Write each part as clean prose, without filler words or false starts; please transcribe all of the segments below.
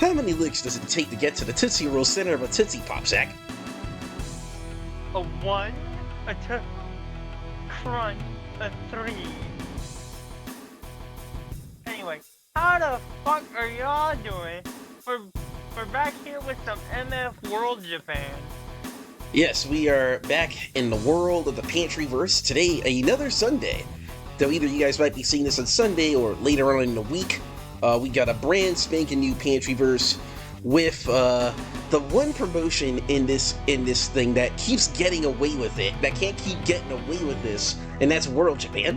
How many licks does it take to get to the Tootsie Roll center of a Tootsie Pop, Zach? A 1, a 2, crunch, a 3. Anyway, how the fuck are y'all doing? We're back here with some MF World Japan. Yes, we are back in the world of the Pantryverse. Today, another Sunday. Though either you guys might be seeing this on Sunday or later on in the week. We got a brand spanking new Pantryverse with the one promotion in this thing that keeps getting away with it, that can't keep getting away with this, and that's World Japan.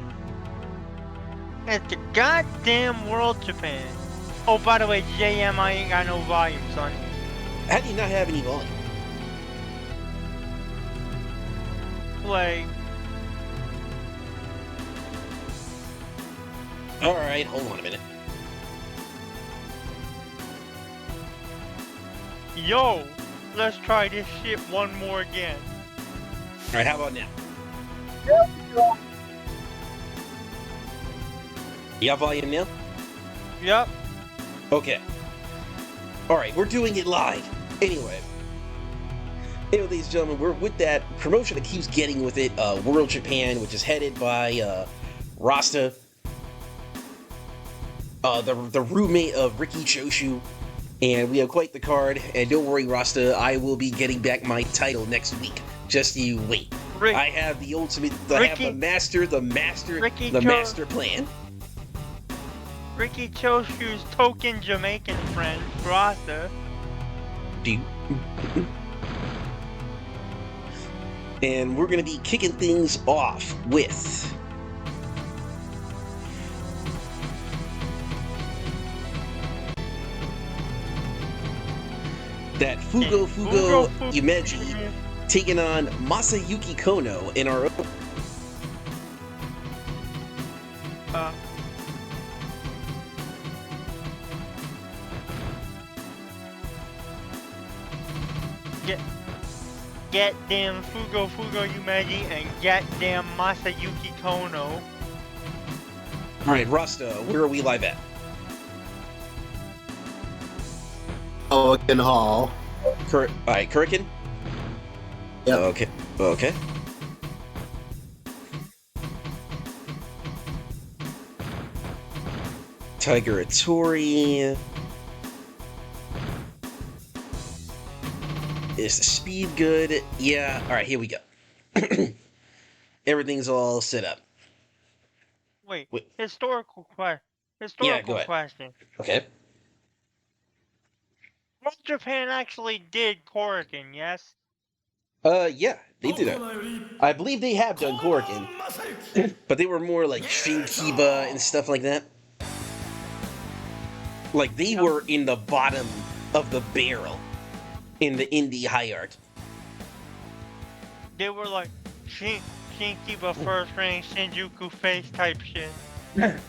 It's the goddamn World Japan. Oh, by the way, JM, I ain't got no volume, son. How do you not have any volume? Like, alright, hold on a minute. yo, let's try this shit one more again. Alright, how about now? You got volume now? Yep. Okay. Alright, we're doing it live. Anyway, ladies and gentlemen, we're with that promotion that keeps getting with it, World Japan, which is headed by Rasta, the roommate of Riki Choshu, and we have quite the card. And don't worry, Rasta, I will be getting back my title next week. Just you wait. I have the ultimate, I have the master plan. Riki Choshu's token Jamaican friend, Rasta. And we're going to be kicking things off with that Fugo Yumeji taking on Masayuki Kono in our Get damn Fugo Yumeji and get damn Masayuki Kono. Alright, Rasta, where are we live at? Pelican Hall. Alright, Kurikan? Yep. Okay. Tiger Atori. Is the speed good? Yeah. Alright, here we go. Everything's all set up. Wait. Historical question. Okay. World Japan actually did Korakuen, yes? Yeah, they did it. I believe they have done Korakuen, but they were more like Shinkiba and stuff like that. Like, they were in the bottom of the barrel in the indie hierarchy. They were like Shinkiba first rank, Shinjuku face type shit.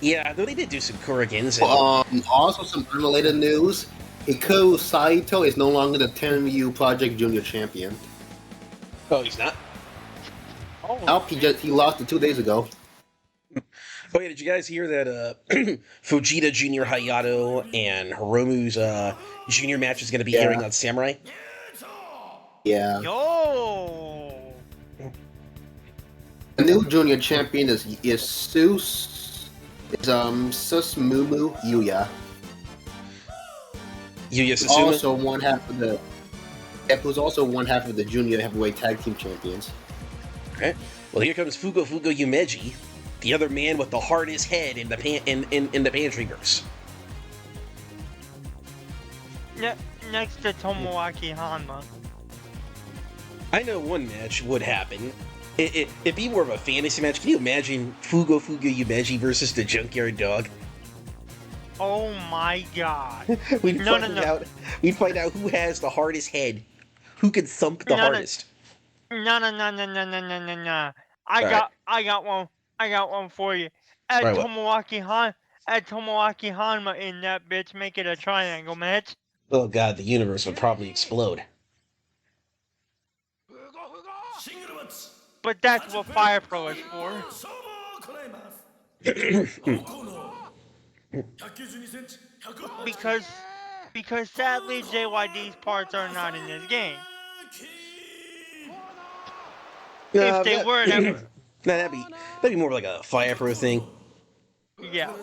Yeah, though they did do some Korakuens. Also, some unrelated news. Hikaru Saito is no longer the 10U Project Junior champion. Oh, he's not? Oh, Nope, he lost it 2 days ago. Oh yeah, did you guys hear that Fujita Junior Hayato and Hiromu's junior match is going to be airing on Samurai? Yeah. Yo! The new junior champion is Susumu Yuya. Yuya Susumu? Also one half of the. Who's also one half of the junior heavyweight tag team champions. Okay. Well, here comes Fugo Yumeji, the other man with the hardest head in the Pantryverse. Next to Tomoaki Hanma. I know one match would happen. It'd be more of a fantasy match. Can you imagine Fugo Yumeji versus the Junkyard Dog? Oh my god. We'd find out who has the hardest head. Who can thump the hardest. No. I got one for you. Add Tomoaki Hanma in that bitch, make it a triangle match. Oh god, the universe would probably explode. But that's what Fire Pro is for. because sadly JYD's parts are not in this game. If they were, that'd be more like a Fire Pro thing. Yeah.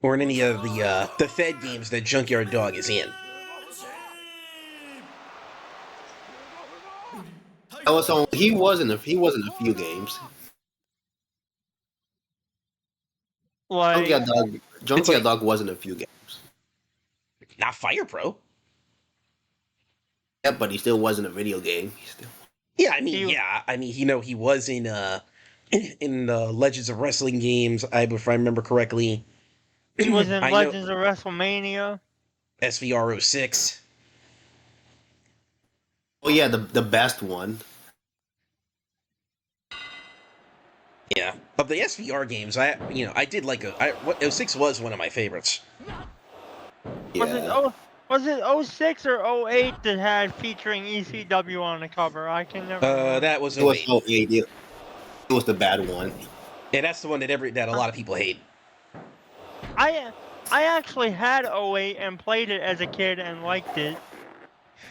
Or in any of the Fed games that Junkyard Dog is in. He was in a few games. Like Junkyard Dog was in a few games. Not Fire Pro. Yeah, but he still was in a video game. Yeah, I mean, he was in Legends of Wrestling games. If I remember correctly, he was in Legends of WrestleMania. SVR06. Oh yeah, the best one. Yeah, of the SVR games, I did like 06 was one of my favorites. Yeah. Was it 06 or 08 that had featuring ECW on the cover? I can never remember. That was 08. It was 08. It was the bad one. Yeah, that's the one that a lot of people hate. I actually had 08 and played it as a kid and liked it.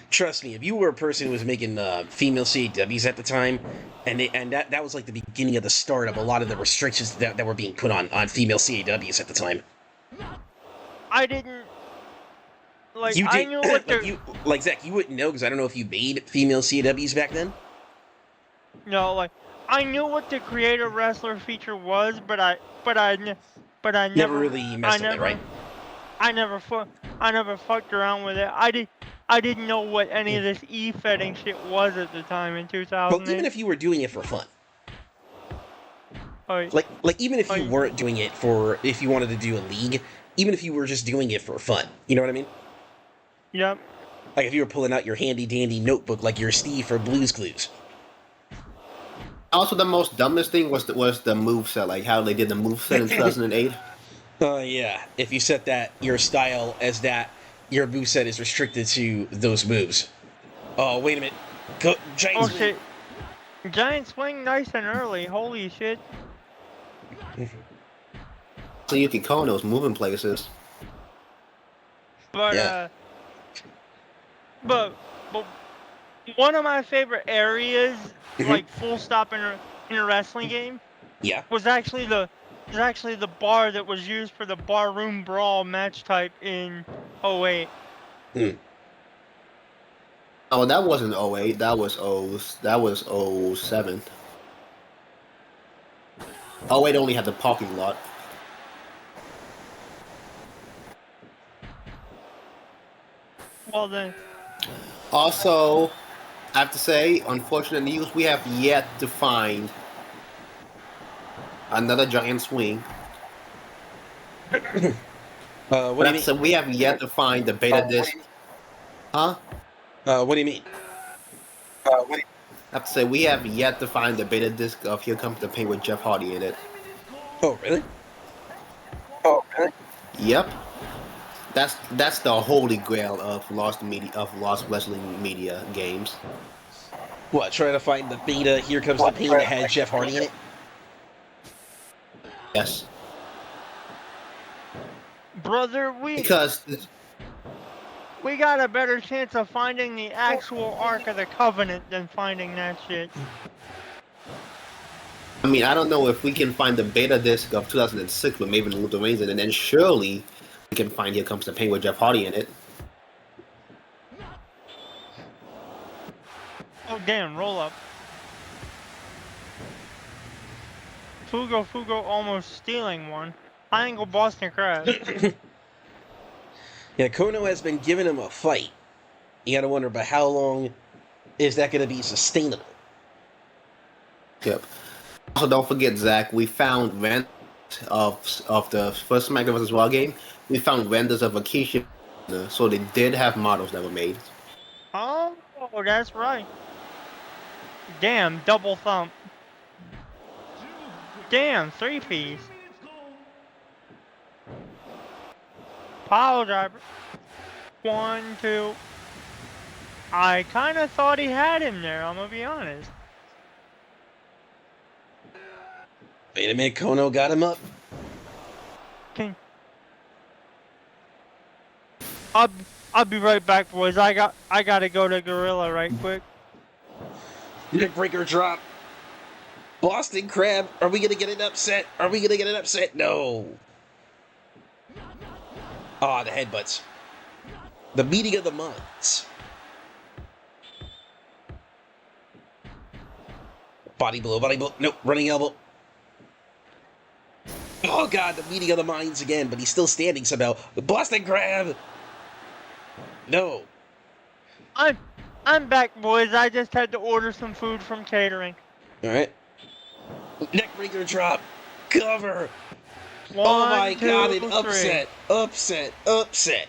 Trust me, if you were a person who was making female CAWs at the time, and that was like the beginning of the start of a lot of the restrictions that were being put on female CAWs at the time. I didn't. Like, You did, I knew what Zach, you wouldn't know because I don't know if you made female CAWs back then. No, like, I knew what the creator wrestler feature was, but I never really messed with it, right? I never fucked around with it. I didn't know what any of this e-fetting shit was at the time in 2000. Well, even if you were doing it for fun. Oh, like even if you weren't doing it if you wanted to do a league, even if you were just doing it for fun, you know what I mean? Yep. Like if you were pulling out your handy dandy notebook like your Steve for Blue's Clues. Also, the most dumbest thing was the moveset, like how they did the moveset in 2008. Yeah. If you set your style as that, your moveset is restricted to those moves. Oh, wait a minute. Giant swing. Shit. Giant swing nice and early. Holy shit. So Yuki Kono's moving places. But, yeah. But one of my favorite areas, like full stop in a wrestling game, was actually the bar that was used for the barroom brawl match type in 08. Oh, that wasn't 08. That was 07. 08 only had the parking lot. Well then. Also, I have to say, unfortunate news, we have yet to find another giant swing. What do you mean? So we have yet to find the beta disc. Huh? What do you mean? I have to say, we have yet to find the beta disc of Here Comes the Pain with Jeff Hardy in it. Oh, really? Yep. That's the holy grail of lost wrestling media games. What? Trying to find the beta Here Comes the Pain that had Jeff Hardy in it? Yes. Brother, we got a better chance of finding the actual Ark of the Covenant than finding that shit. I mean, I don't know if we can find the beta disc of 2006 with Maven and Luther Reigns, and then surely we can find Here Comes the Pain with Jeff Hardy in it. Oh damn, roll up. Fugo almost stealing one. High angle Boston Crab. Yeah, Kono has been giving him a fight. You gotta wonder, but how long is that gonna be sustainable? Yep. Also, don't forget, Zach, we found renders of the first SmackDown vs. Raw game. We found renders of Akeisha, so they did have models that were made. Oh, that's right. Damn, double thump. Damn, 3-piece. Pile driver. 1, 2. I kind of thought he had him there, I'm gonna be honest. Wait a minute, Kono got him up. I'll be right back, boys. I gotta go to Gorilla right quick. Neckbreaker drop. Boston Crab. Are we gonna get an upset? Are we gonna get an upset? No. Ah, the headbutts. The meeting of the minds. Body blow, body blow. Nope, running elbow. Oh god, the meeting of the minds again, but he's still standing somehow. The Boston Crab. No. I'm back, boys. I just had to order some food from catering. All right. Neckbreaker drop. Cover. One, oh my two, god, an three. upset. Upset. Upset.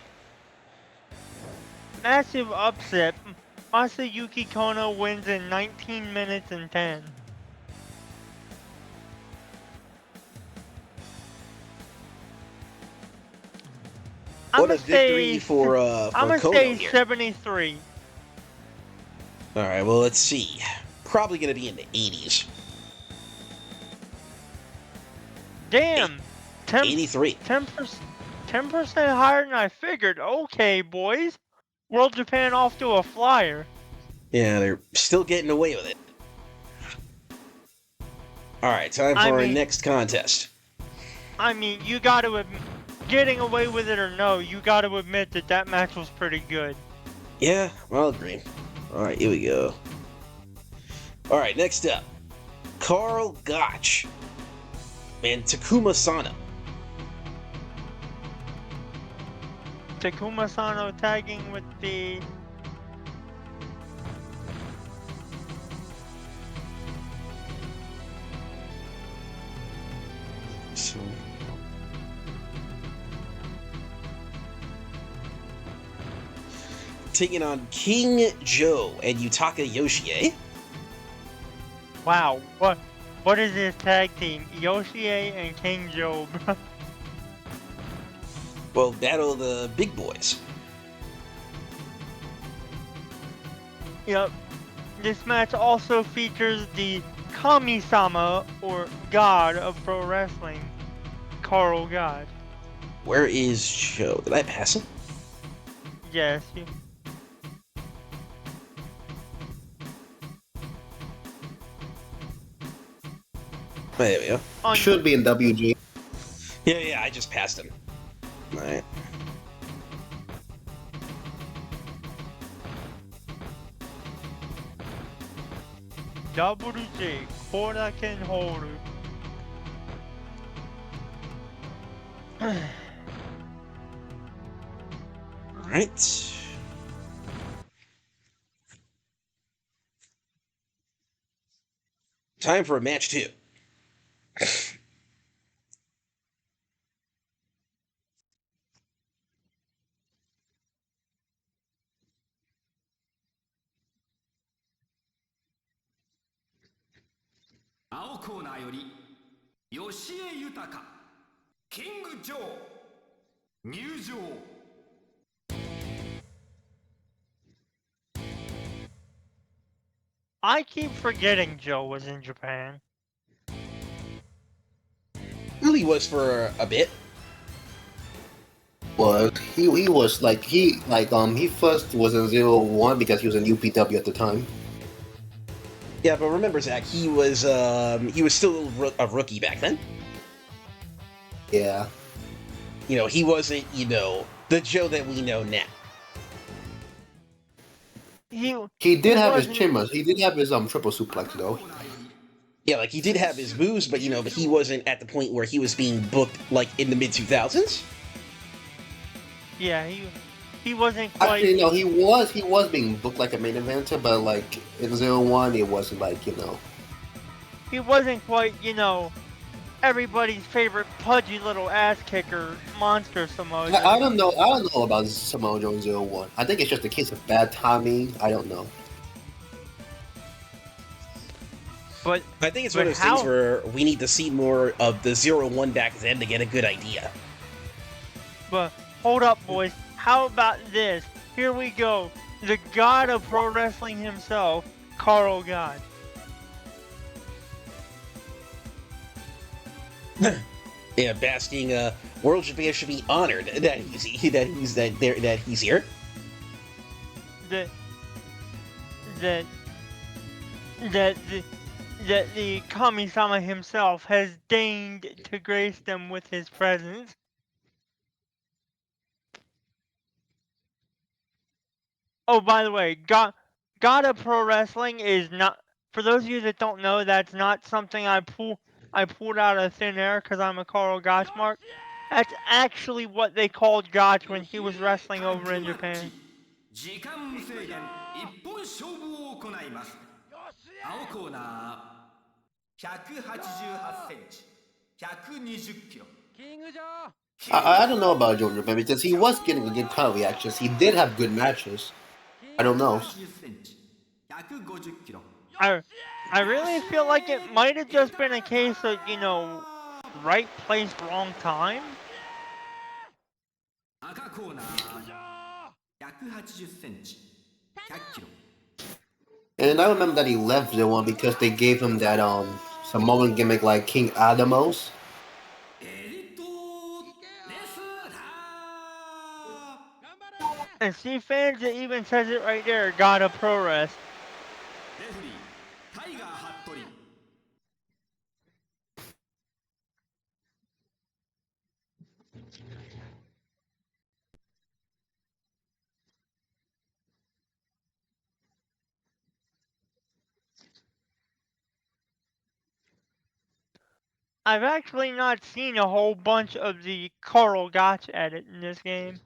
Massive upset. Masayuki Kono wins in 19 minutes and 10. What a victory for I'm gonna Kono say here. 73. All right, well, let's see. Probably going to be in the 80s. Damn. 83. 10% higher than I figured. Okay, boys. World Japan off to a flyer. Yeah, they're still getting away with it. All right, time for our next contest. I mean, you got to admit, getting away with it or no, you got to admit that that match was pretty good. Yeah, I'll agree. All right, here we go. All right, next up, Karl Gotch and Takuma Sano. Takuma Sano tagging with the... So... taking on King Joe and Yutaka Yoshie. Wow, what is this tag team? Yoshie and King Joe. Well, battle the big boys. Yep. This match also features the Kami-sama, or God of Pro Wrestling, Karl God. Where is Joe? Did I pass him? Yes. Oh, there we go. Should be in WG. Yeah, I just passed him. Alright. Double J, Kora can hold. Alright. Time for a match 2. I keep forgetting Joe was in Japan. Really was for a bit. Well, he first was in 0-1 because he was in UPW at the time. Yeah, but remember, Zach, he was still a rookie back then. Yeah. You know, he wasn't, the Joe that we know now. He did have his chimas. He did have his triple suplex though. Yeah, like he did have his moves, but but he wasn't at the point where he was being booked like in the mid 2000s. Yeah, he wasn't quite. Actually, no, he was being booked like a main eventer, but like in 0-1, it wasn't like He wasn't quite everybody's favorite pudgy little ass kicker monster Samoa Joe. I don't know about Samoa Joe in 0-1. I think it's just a case of bad timing. I don't know. But I think it's one of those things where we need to see more of the 0-1 back then to get a good idea. But hold up, boys. How about this? Here we go. The God of Pro Wrestling himself, Karl God. Yeah, basking World Japan should be honored that he's here. That the Kami-sama himself has deigned to grace them with his presence. Oh, by the way, Gata Pro Wrestling is not. For those of you that don't know, that's not something I pulled out of thin air because I'm a Karl Gotch mark. That's actually what they called Gotch when he was wrestling over in Japan. 時間無制限一本勝負を行います。青コーナー188センチ120キロ。I don't know about Joe Japan because he was getting a good crowd reactions. He did have good matches. I don't know. I really feel like it might have just been a case of, you know, right place, wrong time. 赤コーナー180センチ100キロ。 And I remember that he left the one because they gave him that Samoan gimmick like King Adamos. And see, fans, it even says it right there, Gata Pro Wrest. I've actually not seen a whole bunch of the Karl Gotch edit in this game.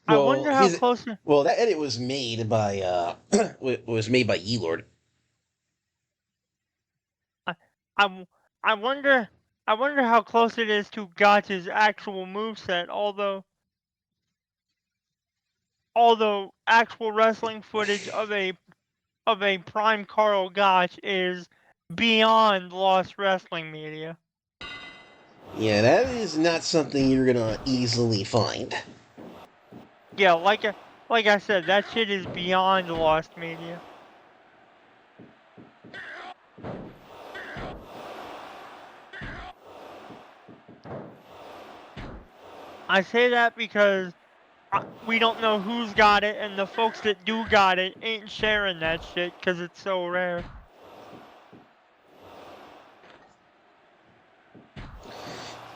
Well, I wonder how close. Well, that edit was made by Elord. I wonder how close it is to Gotch's actual moveset. Although actual wrestling footage of a prime Karl Gotch is beyond lost wrestling media. Yeah, that is not something you're gonna easily find. Yeah, like I said, that shit is beyond lost media. I say that because we don't know who's got it, and the folks that do got it ain't sharing that shit because it's so rare.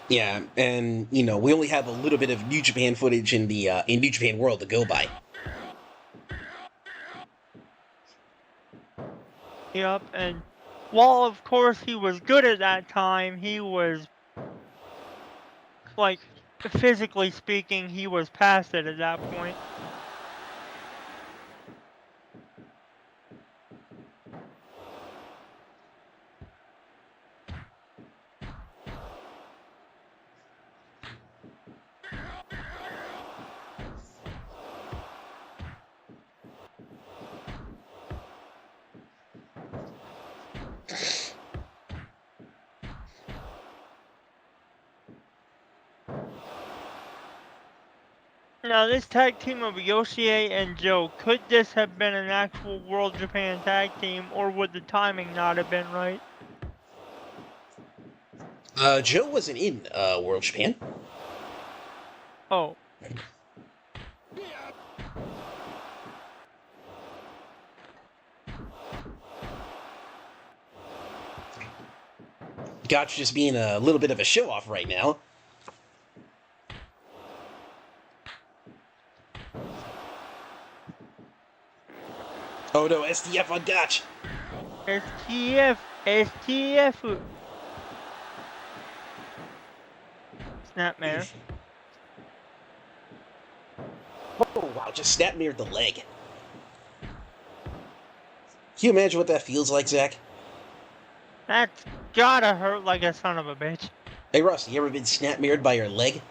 Yeah, and you know we only have a little bit of New Japan footage in the in New Japan World to go by. Yep, and while of course he was good at that time, he was, like, physically speaking, he was past it at that point. Now, this tag team of Yoshie and Joe, could this have been an actual World Japan tag team, or would the timing not have been right? Joe wasn't in World Japan. Oh. Gotch just being a little bit of a show-off right now. Oh no, STF on Gotch! STF! Snapmare. Oh wow, just snapmared the leg. Can you imagine what that feels like, Zach? That's gotta hurt like a son of a bitch. Hey Russ, you ever been snapmared by your leg?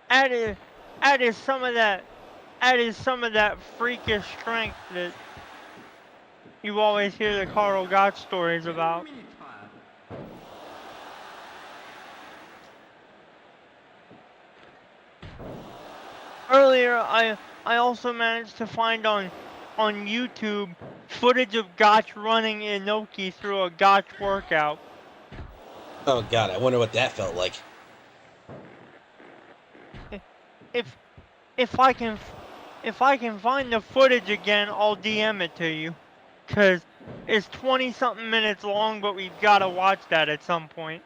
That is some of that freakish strength that you always hear the Karl Gotch stories about. Earlier, I also managed to find on YouTube footage of Gotch running Inoki through a Gotch workout. Oh god, I wonder what that felt like. If I can find the footage again, I'll DM it to you. Cause it's 20-something minutes long, but we've got to watch that at some point.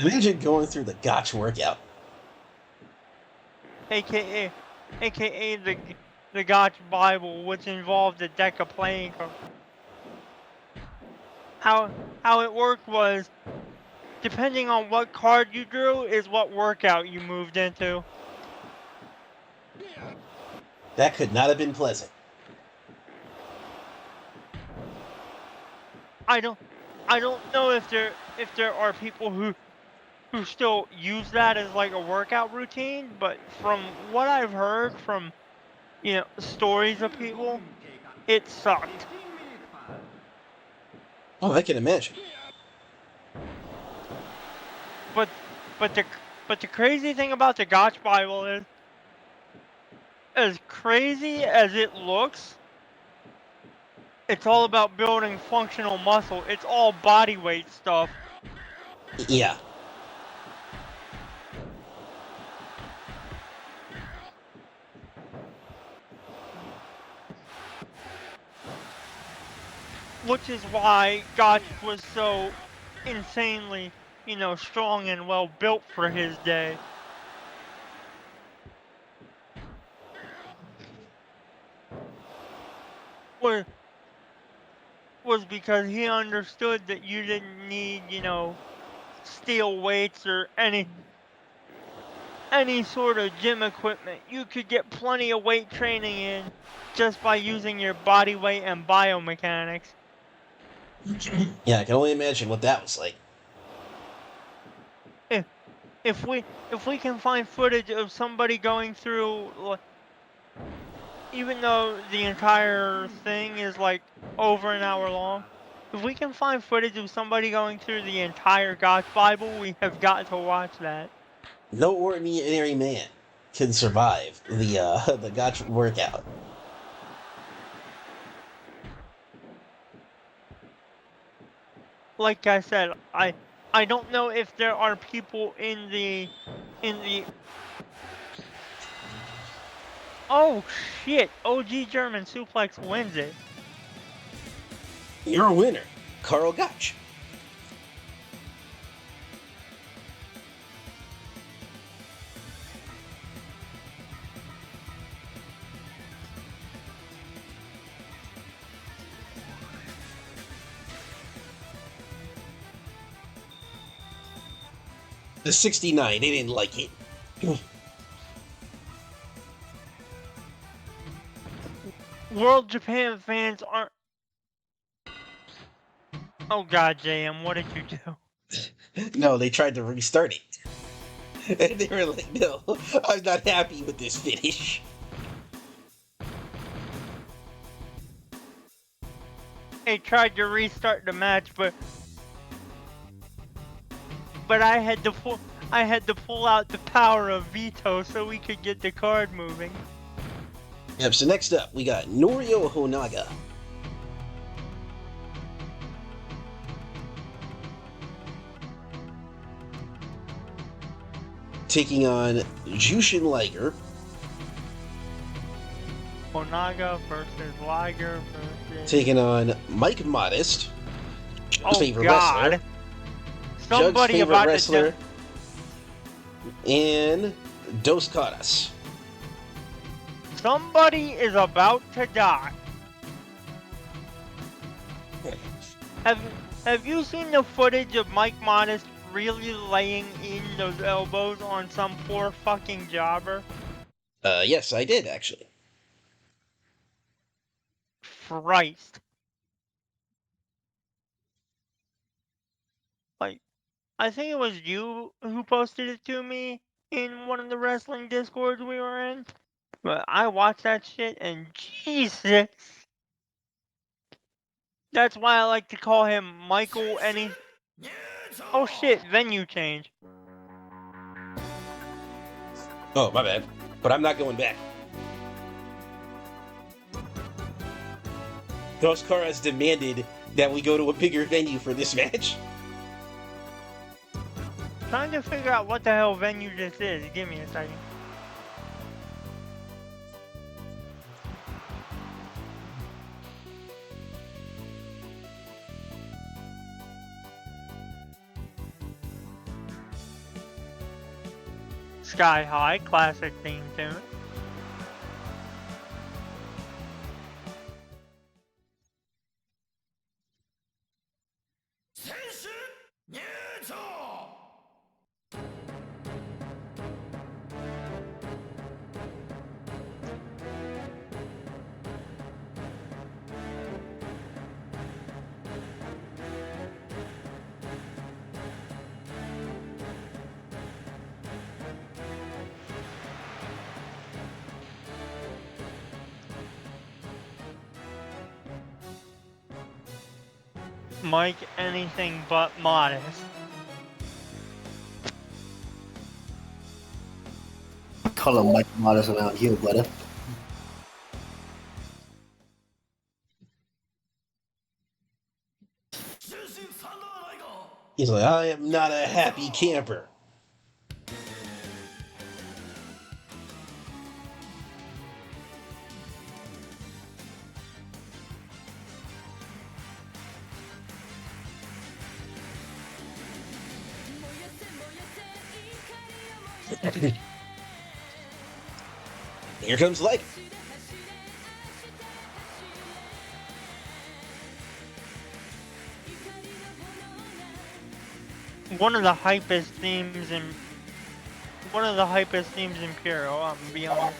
Imagine going through the Gotch workout. AKA the Gotch Bible, which involved a deck of playing cards. How it worked was, depending on what card you drew, is what workout you moved into. That could not have been pleasant. I don't know if there are people who still use that as like a workout routine, but from what I've heard from, you know, stories of people, it sucked. Oh, I can imagine. But the crazy thing about the Gotch Bible is, as crazy as it looks, it's all about building functional muscle. It's all body weight stuff. Yeah. Which is why Gotch was so insanely, you know, strong and well built for his day. Was because he understood that you didn't need, you know, steel weights or any sort of gym equipment. You could get plenty of weight training in just by using your body weight and biomechanics. Yeah, I can only imagine what that was like. If we can find footage of somebody going through, even though the entire thing is like over an hour long, if we can find footage of somebody going through the entire Gotch Bible, we have got to watch that. No ordinary man can survive the the Gotch workout. Like I said, I don't know if there are people in the Oh shit! OG German Suplex wins it. You're a winner, Carl Gotch. The 69, they didn't like it. World Japan fans aren't. Oh god, JM, what did you do? No, they tried to restart it. And they were like, no, I'm not happy with this finish. They tried to restart the match, but I had to pull out the power of veto so we could get the card moving. Yep, so next up, we got Norio Honaga. Taking on Jushin Liger. Honaga versus Liger versus... Taking on Mike Modest. Oh favorite god. wrestler. Somebody Judge's favorite about wrestler. to... And Dos Caras. Somebody is about to die. Have you seen the footage of Mike Modest really laying in those elbows on some poor fucking jobber? Yes, I did, actually. Christ. Like, I think it was you who posted it to me in one of the wrestling discords we were in. But I watched that shit and Jesus. That's why I like to call him Michael any... Oh shit, venue change. Oh, my bad. But I'm not going back. Doskar has demanded that we go to a bigger venue for this match. Trying to figure out what the hell venue this is. Give me a second. Sky High, classic theme tune. Mike, anything but modest. Call him Mike Modest around here, brother. He's like, I am not a happy camper. Here comes Light. One of the hypest themes in Imperial, I'm gonna be honest.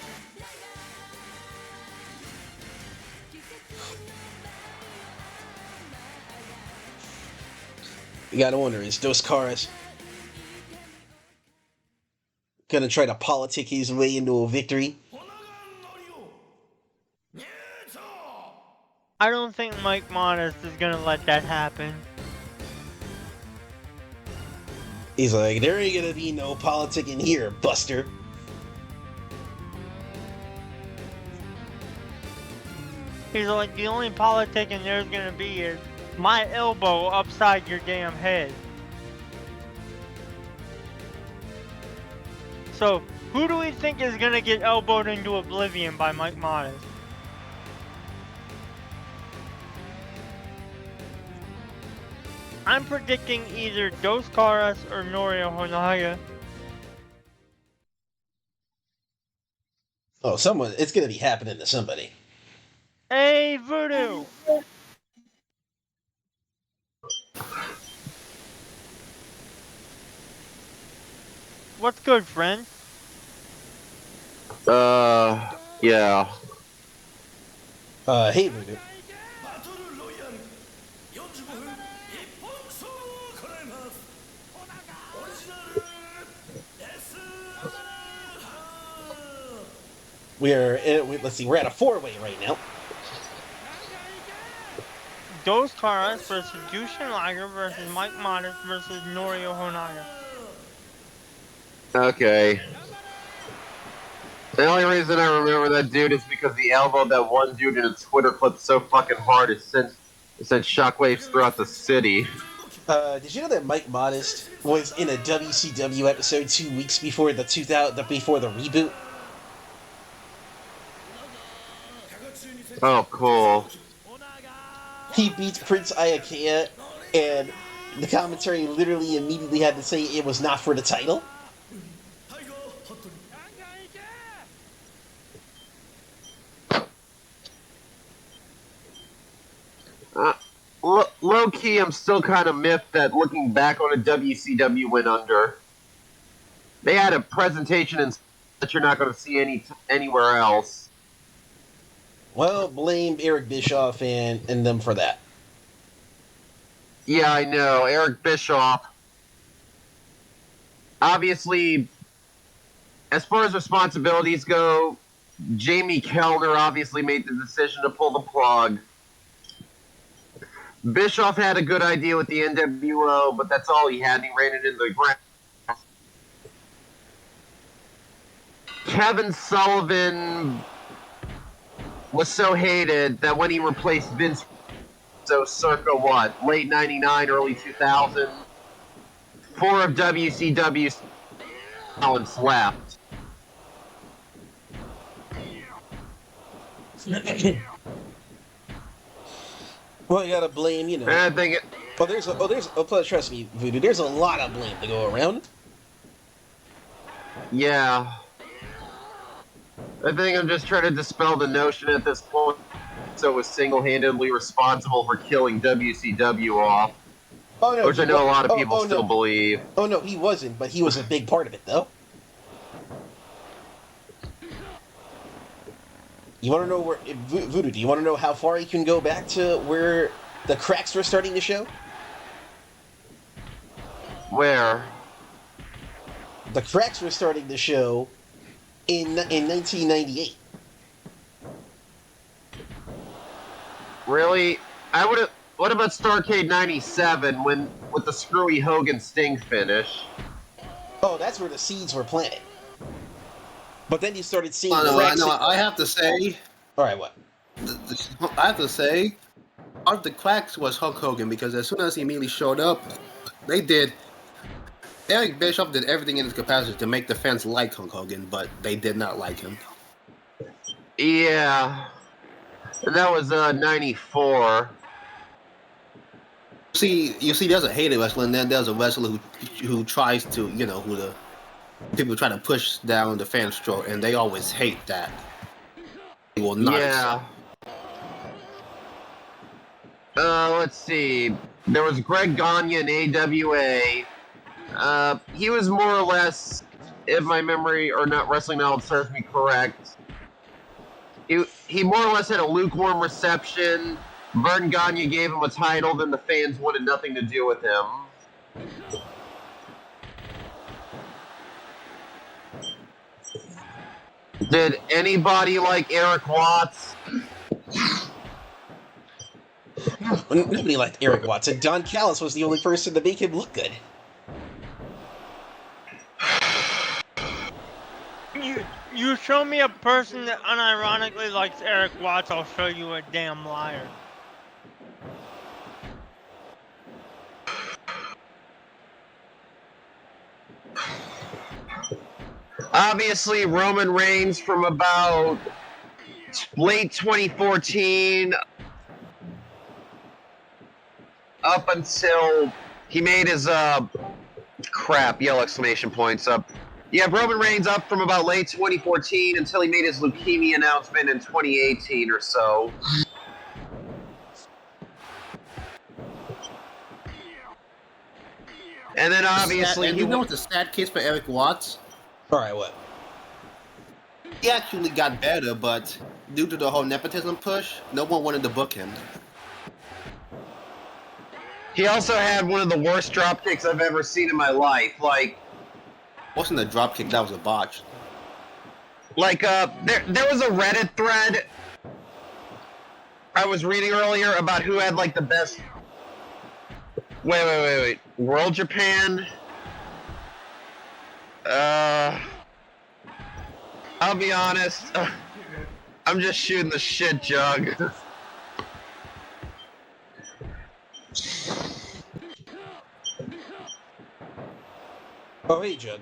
You gotta wonder, is Doskaris gonna try to politic his way into a victory? I don't think Mike Modest is gonna let that happen. He's like, there ain't gonna be no politic in here, Buster. He's like, the only politic in there's gonna be is my elbow upside your damn head. So, who do we think is gonna get elbowed into oblivion by Mike Modest? I'm predicting either Dos Caras or Norio Honaga. Oh, it's gonna be happening to somebody. Hey, Voodoo! What's good, friend? Yeah. Hey, Voodoo. We're at a 4-way right now. Dos Caras versus Jushin Liger versus Mike Modest versus Norio Honaga. Okay. The only reason I remember that dude is because he elbowed that one dude in a Twitter clip so fucking hard it sent shockwaves throughout the city. Did you know that Mike Modest was in a WCW episode 2 weeks before the reboot? Oh, cool. He beats Prince Iaukea, and the commentary literally immediately had to say it was not for the title. Low key, I'm still kind of miffed that looking back on a WCW went under. They had a presentation that you're not going to see anywhere else. Well, blame Eric Bischoff and them for that. Yeah, I know. Eric Bischoff. Obviously, as far as responsibilities go, Jamie Kellner obviously made the decision to pull the plug. Bischoff had a good idea with the NWO, but that's all he had, and he ran it into the ground. Kevin Sullivan was so hated that when he replaced Vince, so circa what, late '99, early 2000, 4 of WCW's talents left. Well, you gotta blame, you know. And I think plus, trust me, Voodoo, there's a lot of blame to go around. Yeah. I think I'm just trying to dispel the notion at this point so was single-handedly responsible for killing WCW off. Oh, no, which I know a lot of people still no. believe. Oh, no, he wasn't, but he was a big part of it, though. You want to know where... Voodoo, do you want to know how far you can go back to where the cracks were starting to show? Where? The cracks were starting to show in 1998. Really? I would have... What about Starrcade 97 with the screwy Hogan Sting finish? Oh, that's where the seeds were planted. But then you started seeing cracks. I have to say... Alright, what? I have to say, part of the cracks was Hulk Hogan, because as soon as he immediately showed up, Eric Bischoff did everything in his capacity to make the fans like Hulk Hogan, but they did not like him. Yeah. And that was 94. You see, there's a hated wrestler, and then there's a wrestler who tries to, who the people try to push down the fans' throat, and they always hate that. They will not. Yeah. Let's see. There was Greg Gagne in AWA. He was more or less, if my memory or not wrestling knowledge serves me correct, he more or less had a lukewarm reception. Vern Gagne gave him a title, then the fans wanted nothing to do with him. Did anybody like Eric Watts? Nobody liked Eric Watts, and Don Callis was the only person to make him look good. You show me a person that unironically likes Eric Watts, I'll show you a damn liar. Obviously, Roman Reigns from about late 2014 up until he made his crap, yell exclamation points up. Yeah, Roman Reigns up from about late 2014 until he made his leukemia announcement in 2018 or so. And then obviously... And you know what's a sad case for Eric Watts? Alright, what? He actually got better, but due to the whole nepotism push, no one wanted to book him. He also had one of the worst dropkicks I've ever seen in my life. Like... Wasn't a dropkick, that was a botch. Like, there was a Reddit thread I was reading earlier about who had, like, the best... Wait. World Japan? I'll be honest. I'm just shooting the shit, Jug. Oh, hey, Jug.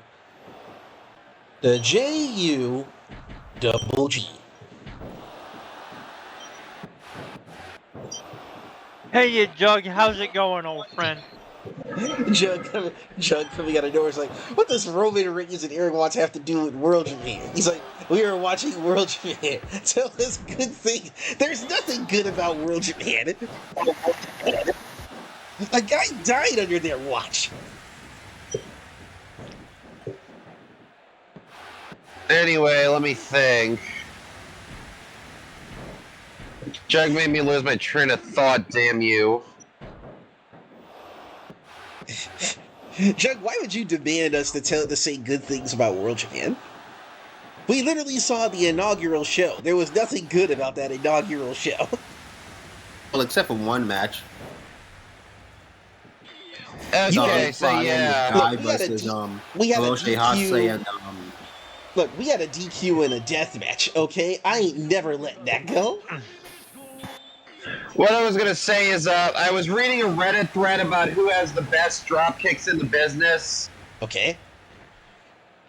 The JU double G. Hey, you Jug, how's it going, old friend? Jug coming out of nowhere is like, what does Roman Reigns and Eric Watts have to do with World Japan? He's like, we are watching World Japan. Tell us good things. There's nothing good about World Japan. A guy died under their watch. Anyway, let me think. Jug made me lose my train of thought, damn you. Jug, why would you demand us to say good things about World Japan? We literally saw the inaugural show. There was nothing good about that inaugural show. Well, except for one match. Okay, so yeah. We had a DQ. Look, we had a DQ in a death match, okay? I ain't never letting that go. What I was gonna say is, I was reading a Reddit thread about who has the best drop kicks in the business. Okay.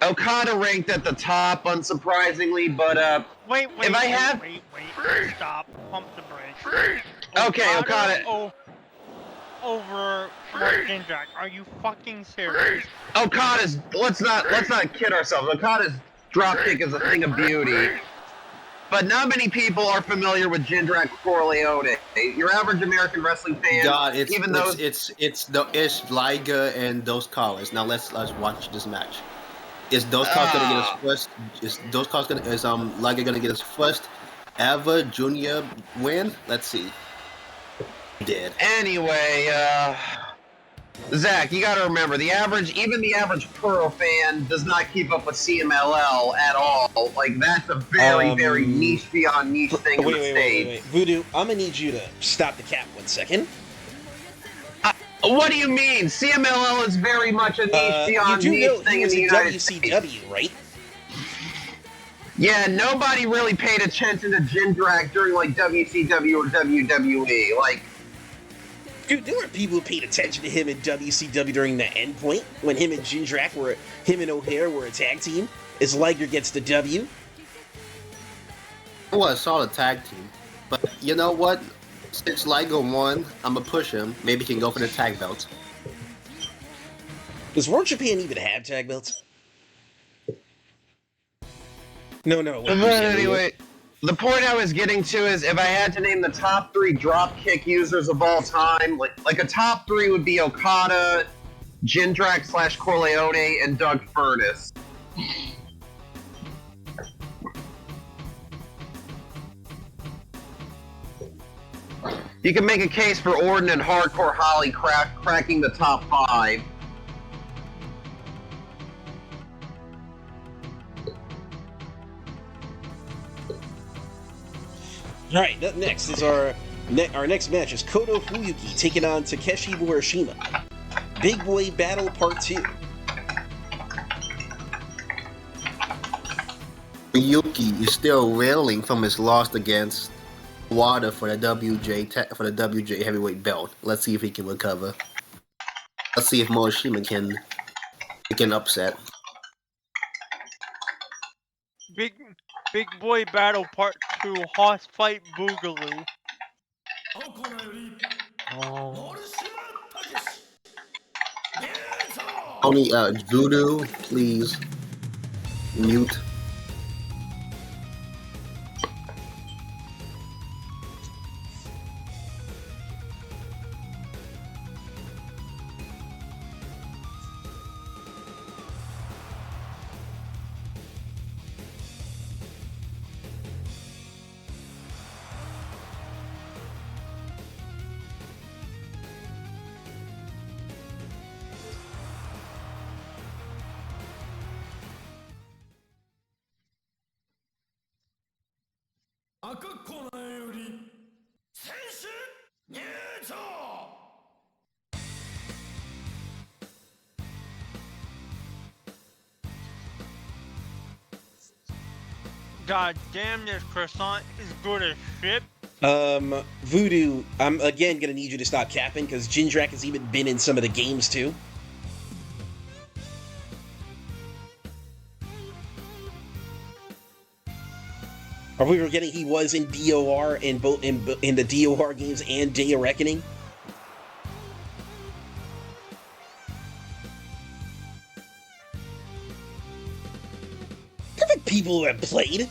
Okada ranked at the top, unsurprisingly, but wait, stop, pump the brakes. Okay, Okada. Over Jindrak. Are you fucking serious? Okada's. Let's not kid ourselves. Okada's drop kick is a thing of beauty. But not many people are familiar with Jindrak Corleone. Your average American wrestling fan, God, it's Liga and those callers. Now let's watch this match. Is those callers gonna get us first? Is Liga gonna get us first ever junior win? Let's see. He did. Anyway, Zach, you got to remember even the average Pro fan does not keep up with CMLL at all. Like that's a very, very niche beyond niche thing in the States. Wait. Voodoo, I'm gonna need you to stop the cap 1 second. What do you mean? CMLL is very much a niche beyond niche thing in the United States. WCW, right? Yeah, nobody really paid attention to Jindrak during like WCW or WWE. Like. Dude, there were people who paid attention to him in WCW during the end point when him and O'Hare were a tag team as Liger gets the W. Well, I saw the tag team, but you know what? Since Liger won, I'm gonna push him. Maybe he can go for the tag belts. Does World Japan even have tag belts? No. But anyway. The point I was getting to is if I had to name the top 3 dropkick users of all time, like a top 3 would be Okada, Jindrak / Corleone, and Doug Furnace. You can make a case for Orton and Hardcore Holly cracking the top 5. All right, next is our next match is Kodo Fuyuki taking on Takeshi Morishima. Big Boy Battle Part 2. Fuyuki is still reeling from his loss against Wada for the WJ heavyweight belt. Let's see if he can recover. Let's see if Morishima can upset. Big Boy Battle Part 2, Hoss Fight Boogaloo. Only Voodoo, please mute. God damn, this croissant is good as shit. Voodoo, I'm again gonna need you to stop capping because Jindrak has even been in some of the games too. Are we forgetting he was in DOR in the DOR games and Day of Reckoning? Perfect people who have played.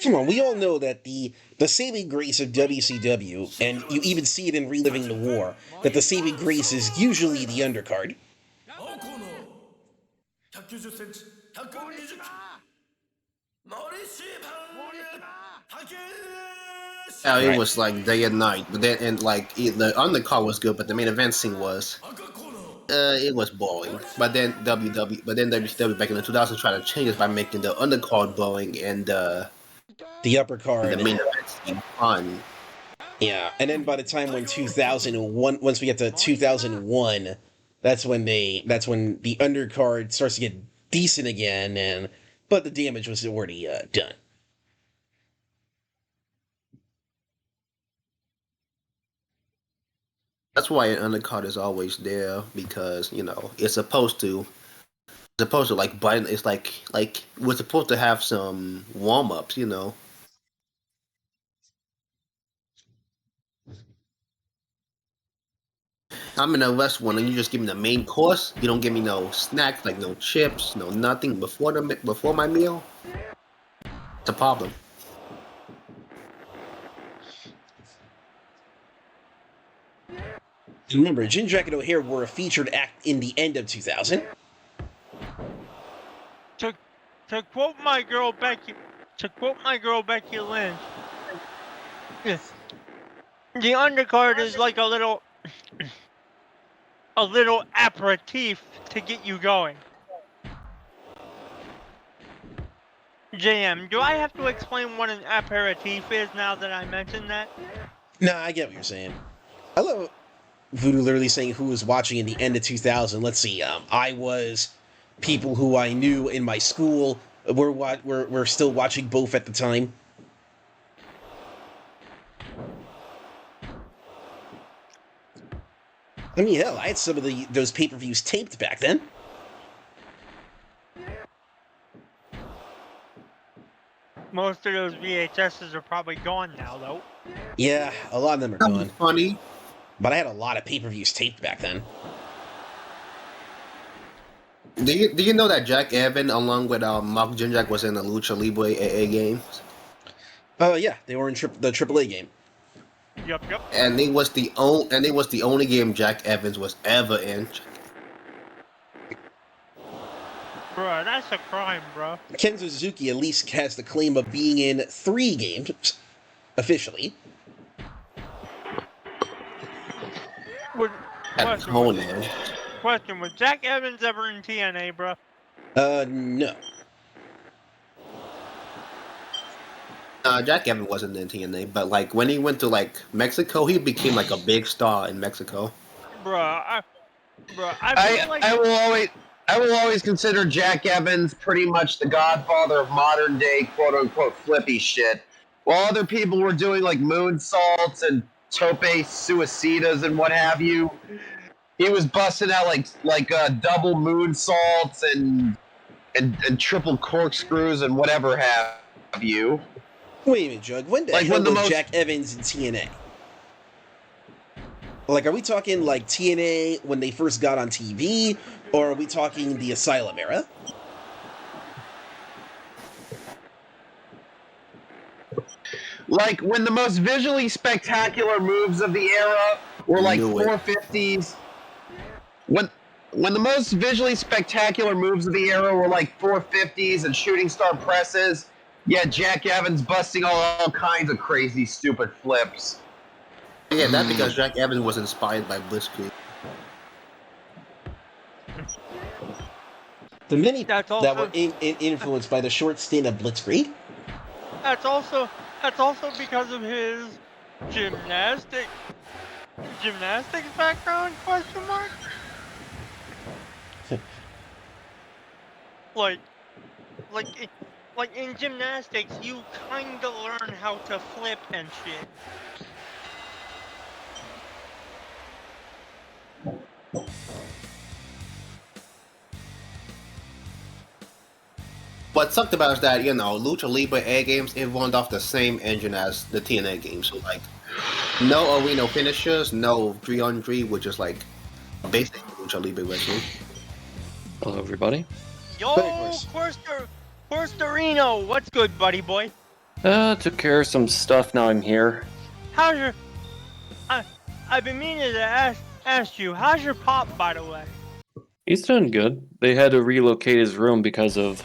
Come on, we all know that the saving grace of WCW, and you even see it in Reliving the War, that the saving grace is usually the undercard. It was like day and night, but then the undercard was good, but the main event scene was It was boring, but then WCW back in the 2000s tried to change it by making the undercard boring and the upper card, the main event seem fun. Yeah, and then by the time when 2001, once we get to 2001, that's when the undercard starts to get decent again, but the damage was already done. That's why an undercard is always there, because it's supposed to like button. It's like we're supposed to have some warm ups. I'm in a restaurant and you just give me the main course. You don't give me no snacks, like no chips, no nothing before my meal. It's a problem. Remember, Jindrak and O'Hare were a featured act in the end of 2000. To quote my girl Becky Lynch, the undercard is like a little aperitif to get you going. JM, do I have to explain what an aperitif is now that I mentioned that? Nah, I get what you're saying. I love Voodoo literally saying who was watching in the end of 2000. Let's see. I was. People who I knew in my school were still watching both at the time. I mean, hell, I had some of those pay-per-views taped back then. Most of those VHSs are probably gone now, though. Yeah, a lot of them are gone. Funny. But I had a lot of pay-per-views taped back then. Do you know that Jack Evans, along with Mark Jindrak, was in the Lucha Libre AA games? Yeah, they were in the AAA game. Yep. And it was the only game Jack Evans was ever in. Bruh, that's a crime, bro. Ken Suzuki at least has the claim of being in 3 games, officially. Question, was Jack Evans ever in TNA, bro? No. Jack Evans wasn't in TNA, but like when he went to Mexico, he became like a big star in Mexico. I will always consider Jack Evans pretty much the godfather of modern day quote unquote flippy shit. While other people were doing like moonsaults and tope suicidas and what have you, he was busting out like double moonsaults and triple corkscrews and whatever have you. Wait a minute, Jug. When the hell was Jack Evans in TNA? Like, are we talking like TNA when they first got on TV, or are we talking the Asylum era? Like when the most visually spectacular moves of the era were like 450s. When the most visually spectacular moves of the era were like 450s and shooting star presses, yeah, Jack Evans busting all kinds of crazy, stupid flips. Yeah, that's because Jack Evans was inspired by Blitzkrieg. The many that were influenced by the short stint of Blitzkrieg. That's also because of his gymnastics background? Question mark. Like in gymnastics, you kinda learn how to flip and shit. What sucked about is that, Lucha Libre Air games, it runs off the same engine as the TNA games. So, like, no arena finishers, no 3-on-3, which is, like, basic Lucha Libre wrestling. Hello, everybody. Yo, Corsterino, what's good, buddy boy? Took care of some stuff, now I'm here. How's your... I've been meaning to ask you, how's your pop, by the way? He's doing good. They had to relocate his room because of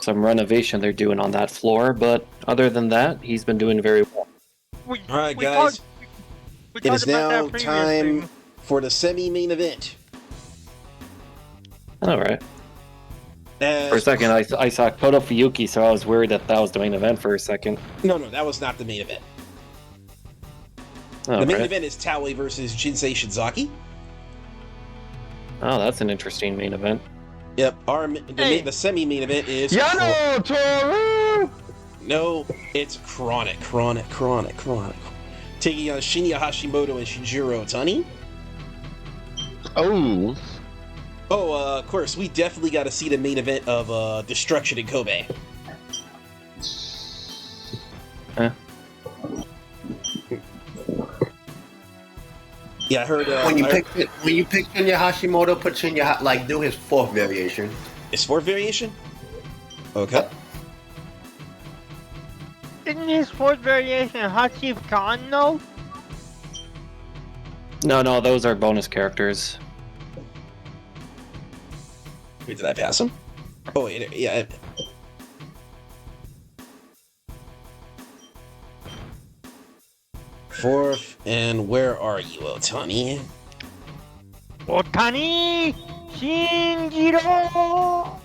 some renovation they're doing on that floor, but other than that, he's been doing very well. Alright, guys. It is now time for the semi-main event. All right. For a second, I saw Koto Fuyuki, so I was worried that was the main event for a second. No, that was not the main event. The main event is Taue versus Jinsei Shiozaki. Oh, that's an interesting main event. Yep. The semi-main event is Yano Toru! No, it's Chronic. Taking on Shinya Hashimoto and Shinjiro Otani. Oh. Oh, of course, we definitely got to see the main event of Destruction in Kobe. Yeah, I heard. When you pick Shinya Hashimoto, put Shinya do his fourth variation. His fourth variation? Okay. Isn't his fourth variation Hachiv Khan, though? No, those are bonus characters. Wait, did I pass him? Oh, wait, yeah. Fourth, and where are you, Otani? Otani Shinjiro!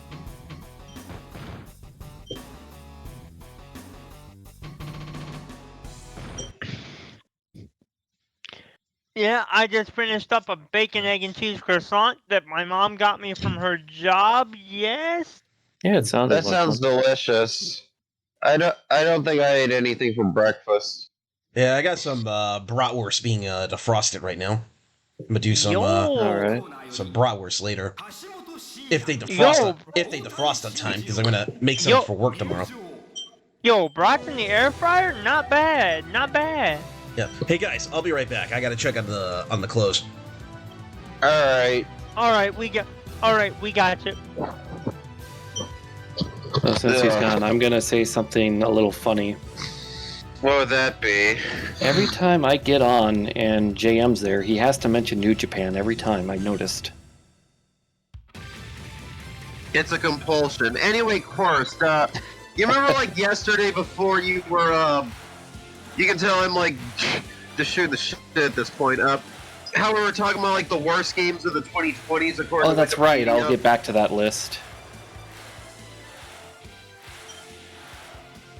Yeah, I just finished up a bacon, egg, and cheese croissant that my mom got me from her job. Yes. Yeah, it sounds. That sounds delicious. I don't think I ate anything for breakfast. Yeah, I got some bratwurst being defrosted right now. I'm gonna do some some bratwurst later. If they defrost on time, because I'm gonna make some for work tomorrow. Yo, brats in the air fryer? Not bad. Yeah. Hey guys, I'll be right back. I gotta check on the clothes. Alright, we got you. So since he's gone, I'm gonna say something a little funny. What would that be? Every time I get on and JM's there, he has to mention New Japan every time, I noticed. It's a compulsion. Anyway, Korst, you remember yesterday before you were, you can tell I'm just shooting the shit at this point, how we were talking about the worst games of the 2020s according to that's right, I'll get back to that list.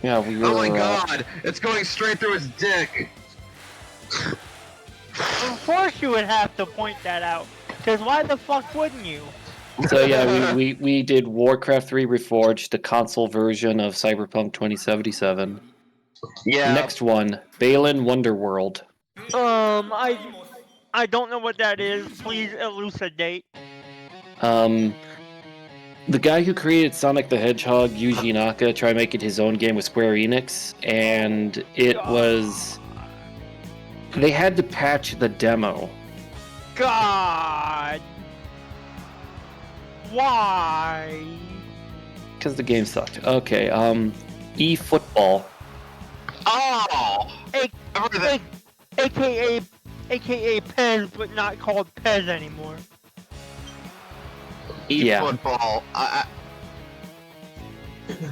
Yeah, we were, oh my god, it's going straight through his dick. Of course you would have to point that out, because why the fuck wouldn't you? So yeah, we did Warcraft 3 Reforged, the console version of Cyberpunk 2077. Yeah. Next one, Balin Wonderworld. I don't know what that is. Please elucidate. The guy who created Sonic the Hedgehog, Yuji Naka, tried making his own game with Square Enix, and it was... They had to patch the demo. God! Why? Because the game sucked. Okay, eFootball. Oh! AKA Pez, but not called Pez anymore. eFootball.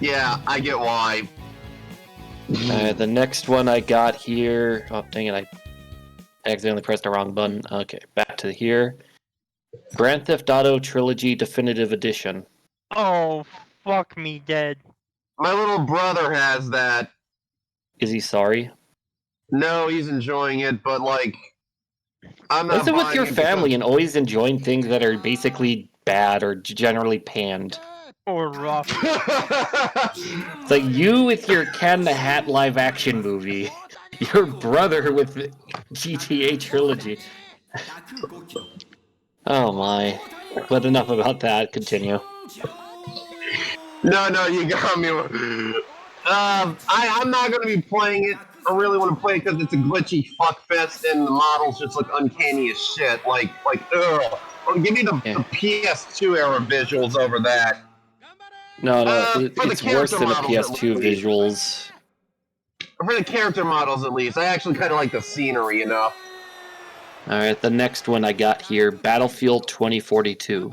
Yeah, I get why. The next one I got here... Oh, dang it, I accidentally pressed the wrong button. Okay, back to here. Grand Theft Auto Trilogy Definitive Edition. Oh, fuck me dead. My little brother has that. Is he sorry? No, he's enjoying it, but I'm not. Listen with your family and always enjoying things that are basically bad or generally panned. Or rough. It's like you with your Cat in the Hat live action movie. Your brother with the GTA Trilogy. Oh my. But enough about that. Continue. No, you got me. I'm not going to be playing it. I really want to play it because it's a glitchy fuckfest and the models just look uncanny as shit. Ugh. Oh, give me the PS2 era visuals over that. No, it's worse than the PS2 visuals. For the character models, at least. I actually kind of like the scenery enough. Alright, the next one I got here, Battlefield 2042.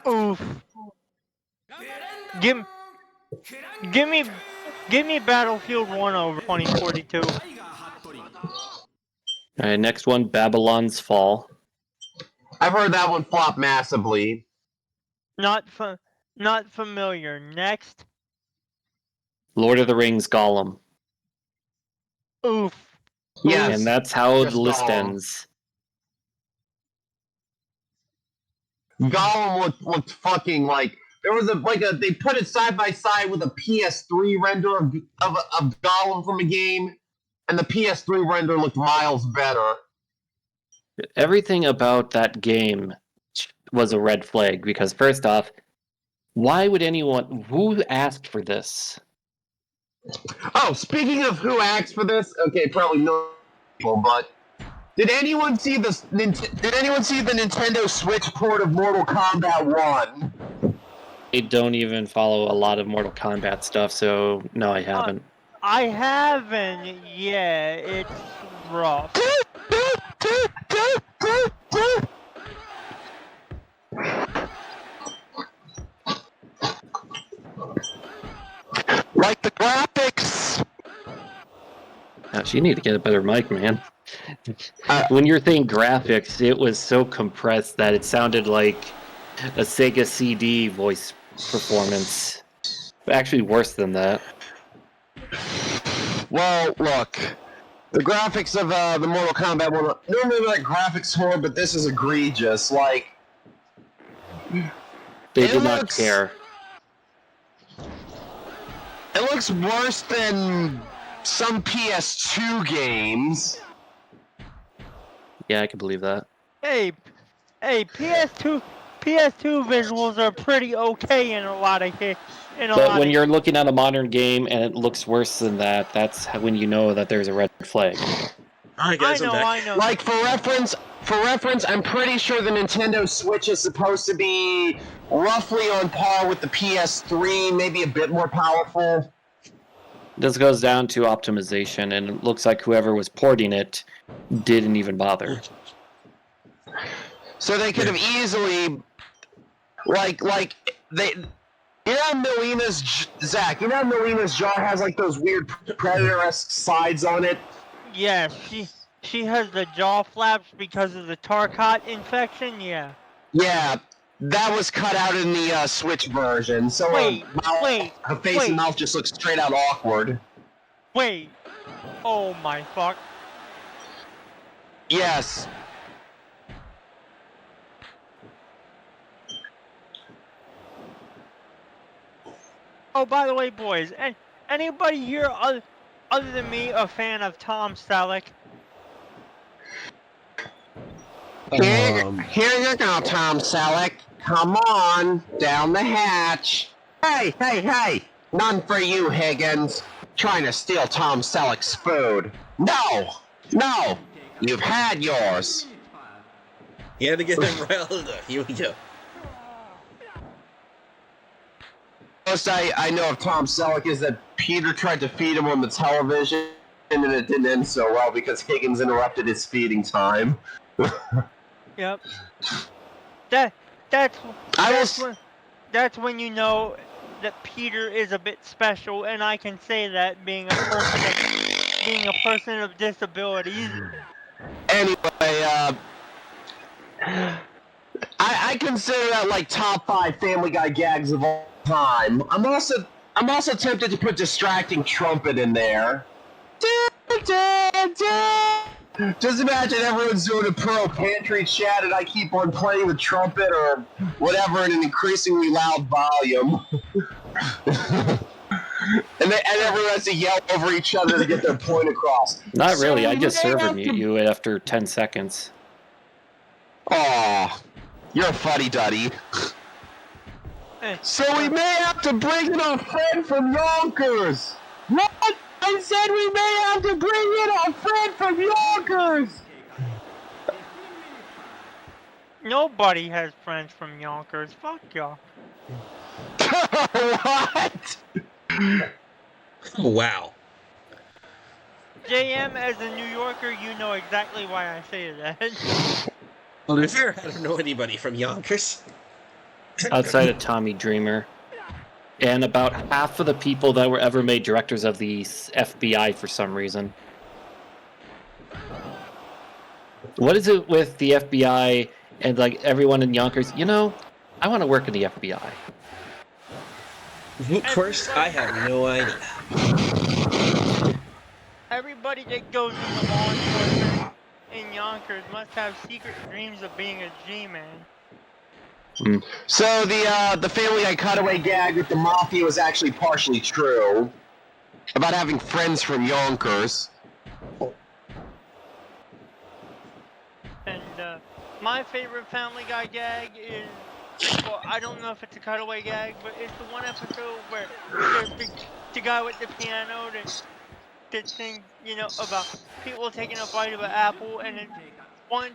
Oof. Give me Battlefield 1 over 2042. Alright, next one, Babylon's Fall. I've heard that one flop massively. Not familiar. Next. Lord of the Rings Gollum. Oof. Yes. And that's how Just the list Gollum. ends. Gollum looked fucking like there was they put it side by side with a PS3 render of Gollum from a game, and the PS3 render looked miles better. Everything about that game was a red flag because first off, why would who asked for this? Oh, speaking of who asked for this, okay, probably no people, but did anyone see the Nintendo Switch port of Mortal Kombat 1? I don't even follow a lot of Mortal Kombat stuff, so no, I haven't. I haven't. Yeah, it's rough. Like the graphics. Gosh, you need to get a better mic, man. When you're saying graphics, it was so compressed that it sounded like a Sega CD voice performance. Actually, worse than that. Well, look, the graphics of the Mortal Kombat one, normally like graphics horror, but this is egregious. Like, They did not care. It looks worse than some PS2 games. Yeah, I can believe that. Hey, PS2 visuals are pretty okay in a lot of cases. But when you're looking at a modern game and it looks worse than that, that's when you know that there's a red flag. Alright guys, I know. Like for reference, I'm pretty sure the Nintendo Switch is supposed to be roughly on par with the PS3, maybe a bit more powerful. This goes down to optimization, and it looks like whoever was porting it didn't even bother. So they could have easily, Zach, Melina's jaw has like those weird Predator-esque sides on it? Yeah, she has the jaw flaps because of the Tarkat infection, yeah. Yeah, that was cut out in the Switch version, so her face and mouth just look straight out awkward. Wait. Oh my fuck. Yes. Oh, by the way, boys, anybody here other than me a fan of Tom Selleck? Here you go, Tom Selleck. Come on, down the hatch. Hey! None for you, Higgins. Trying to steal Tom Selleck's food. No! You've had yours. You had to get him riled up. Here we go. Most I know of Tom Selleck is that Peter tried to feed him on the television, and it didn't end so well because Higgins interrupted his feeding time. Yep. That's when you know that Peter is a bit special, and I can say that being a person of disabilities. Anyway, I consider that like top 5 Family Guy gags of all time. I'm also tempted to put distracting trumpet in there. Just imagine everyone's doing a pro pantry chat and I keep on playing the trumpet or whatever in an increasingly loud volume. and everyone has to yell over each other to get their point across. Not really, I just server mute you after 10 seconds. Aw, you're a fuddy-duddy. So we may have to bring in our friend from Yonkers! What? I said we may have to bring in our friend from Yonkers! Nobody has friends from Yonkers. Fuck y'all. What? Wow. JM, as a New Yorker, you know exactly why I say that. Well, to be fair, I don't know anybody from Yonkers. Outside of Tommy Dreamer. And about half of the people that were ever made directors of the FBI for some reason. What is it with the FBI and like everyone in Yonkers? You know, I want to work in the FBI. First, I have no idea. Everybody that goes into law enforcement in Yonkers must have secret dreams of being a G-man. So the Family Guy cutaway gag with the mafia was actually partially true about having friends from Yonkers. And my favorite Family Guy gag is, well, I don't know if it's a cutaway gag, but it's the one episode where there's the guy with the piano that sings, you know, about people taking a bite of an apple, and it's once,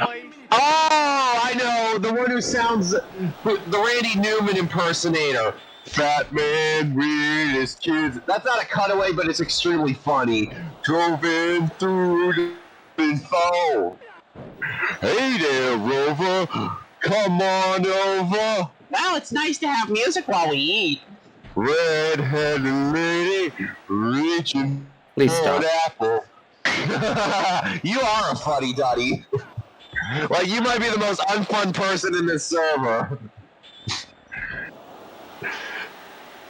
twice. Oh, I know, the one who sounds the Randy Newman impersonator. Fat man with his kids. That's not a cutaway, but it's extremely funny. Drove in through the info. Hey there, Rover. Come on over. Well, it's nice to have music while we eat. Red-headed lady reaching Please for stop. an apple. You are a fuddy-duddy. Like, you might be the most unfun person in this server.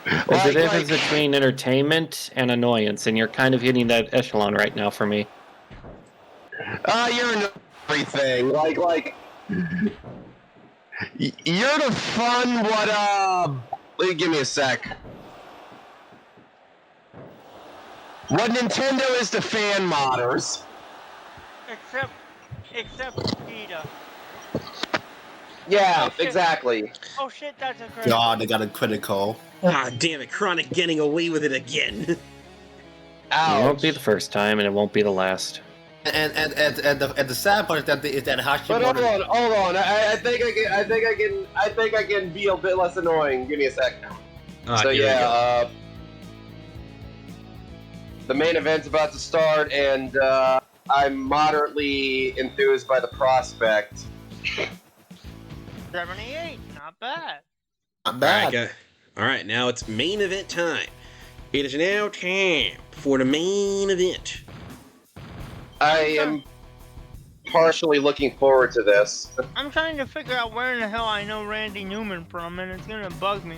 There's a difference between entertainment and annoyance, and you're kind of hitting that echelon right now for me. You're in everything. Like, you're the fun give me a sec. What Nintendo is to fan modders. Except PETA. Yeah, exactly. Oh shit, that's a critical. God, they got a critical. Ah, damn it, Chronic getting away with it again. Ouch. It won't be the first time, and it won't be the last. And the sad part is that Hashimoto. But hold on. I think I can be a bit less annoying. Give me a sec. So yeah, the main event's about to start, and I'm moderately enthused by the prospect. 78, not bad. Not bad. All right, now it's main event time. It is now time for the main event. I am partially looking forward to this. I'm trying to figure out where in the hell I know Randy Newman from, and it's gonna bug me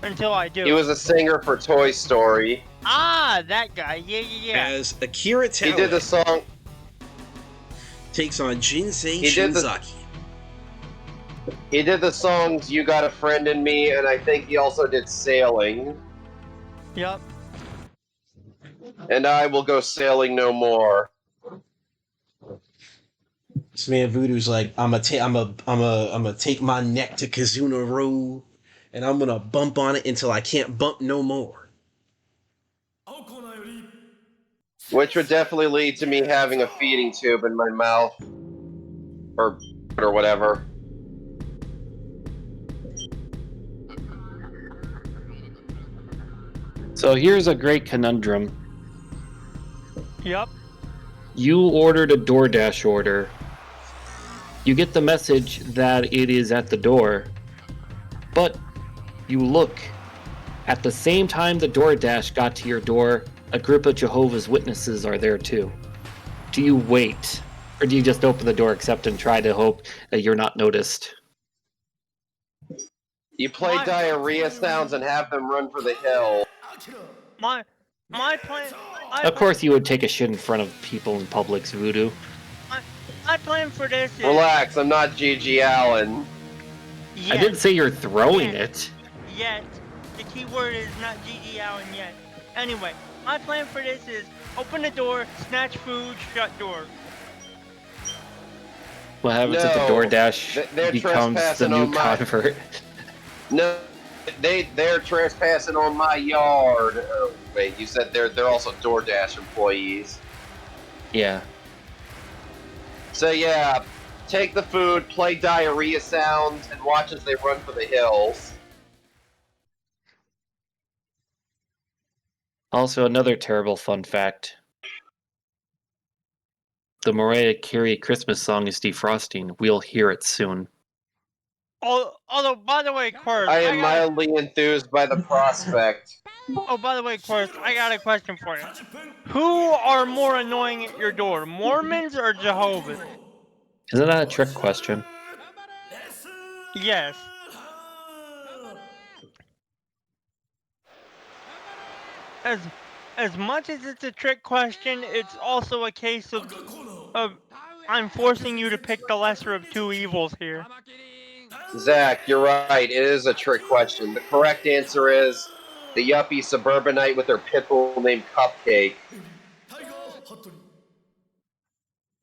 until I do. He was a singer for Toy Story. Ah, that guy. Yeah. As Akira Taue He did the song. takes on Jinsei Shinzaki. He did the songs "You Got a Friend in Me," and I think he also did "Sailing." Yup. And I will go sailing no more. This man Voodoo's like, I'm gonna take my neck to Kazuna Road, and I'm gonna bump on it until I can't bump no more. Which would definitely lead to me having a feeding tube in my mouth, or whatever. So here's a great conundrum. Yup. You ordered a DoorDash order. You get the message that it is at the door, but you look. At the same time the DoorDash got to your door, a group of Jehovah's Witnesses are there too. Do you wait? Or do you just open the door, accept, and try to hope that you're not noticed? You play diarrhea sounds and have them run for the hill. My plan. Of course you would take a shit in front of people in Publix, Voodoo. My plan for this is... Relax, I'm not Gigi Allen. Yet. I didn't say you're throwing it. Yet. The key word is not Gigi Allen yet. Anyway, my plan for this is open the door, snatch food, shut door. What happens if the DoorDash becomes the new convert? No, they're trespassing on my yard. Oh, wait, you said they're also DoorDash employees. Yeah. So yeah, take the food, play diarrhea sounds, and watch as they run for the hills. Also, another terrible fun fact. The Mariah Carey Christmas song is defrosting. We'll hear it soon. Although, by the way, Quirk... I am mildly enthused by the prospect. Oh, by the way, Quirk, I got a question for you. Who are more annoying at your door, Mormons or Jehovah's? Isn't that a trick question? Yes. As much as it's a trick question, it's also a case of I'm forcing you to pick the lesser of two evils here. Zach, you're right. It is a trick question. The correct answer is the yuppie suburbanite with her pit bull named Cupcake.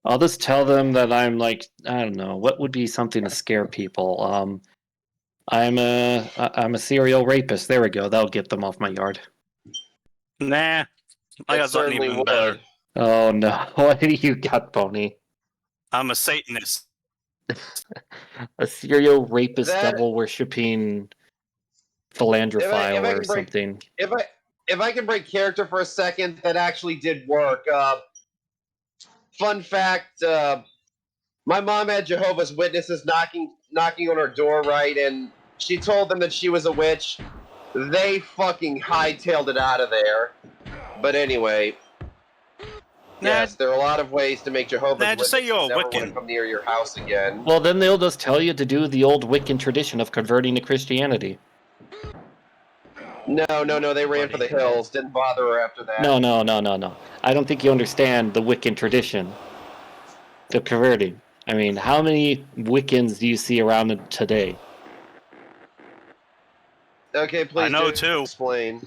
I'll just tell them that I'm like, I don't know, what would be something to scare people? I'm a serial rapist. There we go. That'll get them off my yard. Nah, I got something even better. Oh no! What do you got, Pony? I'm a Satanist. A serial rapist, devil worshipping philanderophile or something. If I can break character for a second, that actually did work. Fun fact: my mom had Jehovah's Witnesses knocking on her door, right? And she told them that she was a witch. They fucking hightailed it out of there. But anyway, yes, there are a lot of ways to make Jehovah's Witnesses say you're a never Wiccan. want to come near your house again. Well, then they'll just tell you to do the old Wiccan tradition of converting to Christianity. No, they ran for the hills. Didn't bother her after that. No. I don't think you understand the Wiccan tradition. The converting. I mean, how many Wiccans do you see around today? Okay, please I know two. Explain.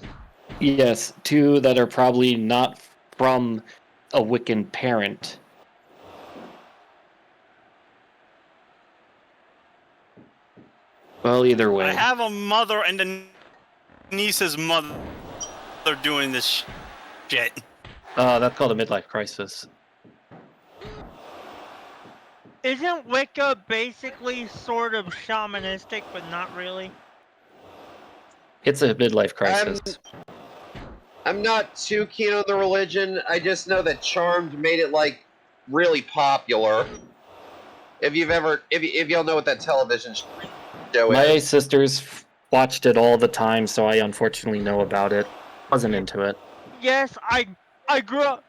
Yes, two that are probably not from a Wiccan parent. Well, either way. I have a mother and a niece's mother doing this shit. That's called a midlife crisis. Isn't Wicca basically sort of shamanistic, but not really? It's a midlife crisis. I'm not too keen on the religion. I just know that Charmed made it like really popular. If y'all know what that television show is. My sisters watched it all the time, so I unfortunately know about it. Wasn't into it. Yes, I grew up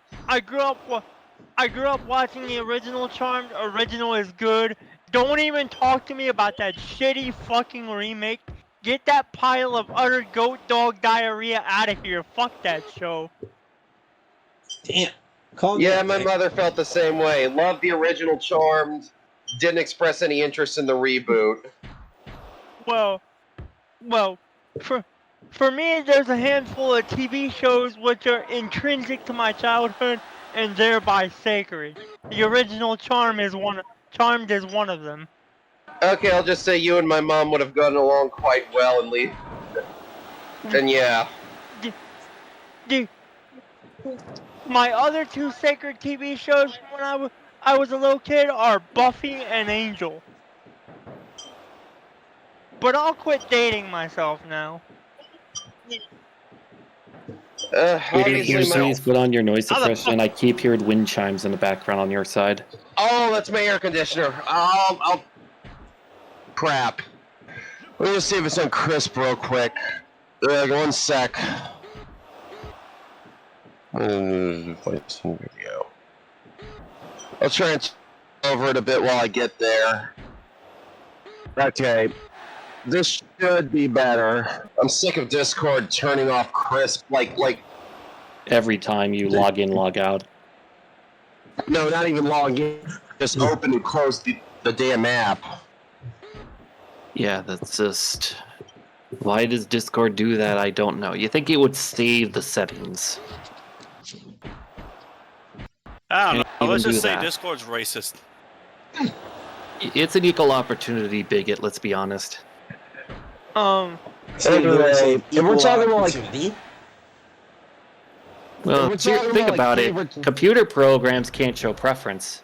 watching the original Charmed. Original is good. Don't even talk to me about that shitty fucking remake. Get that pile of utter goat dog diarrhea out of here. Fuck that show. Damn. My mother felt the same way. Loved the original Charmed. Didn't express any interest in the reboot. Well, for me, there's a handful of TV shows which are intrinsic to my childhood and thereby sacred. The original Charmed is one of them. Okay, I'll just say you and my mom would have gotten along quite well and leave. And yeah. My other two sacred TV shows when I was a little kid are Buffy and Angel. But I'll quit dating myself now. Please put on your noise suppression. I keep hearing wind chimes in the background on your side. Oh, that's my air conditioner. Crap. Let me just see if it's on crisp real quick. 1 sec. Play some video. I'll try and over it a bit while I get there. Okay. This should be better. I'm sick of Discord turning off crisp like every time you log in, log out. No, not even log in. Just open and close the damn app. Yeah, that's just... Why does Discord do that? I don't know. You think it would save the settings? I don't know. Let's just say Discord's racist. It's an equal opportunity bigot, let's be honest. Anyway, if we're talking about like... Well, think about it. Computer programs can't show preference.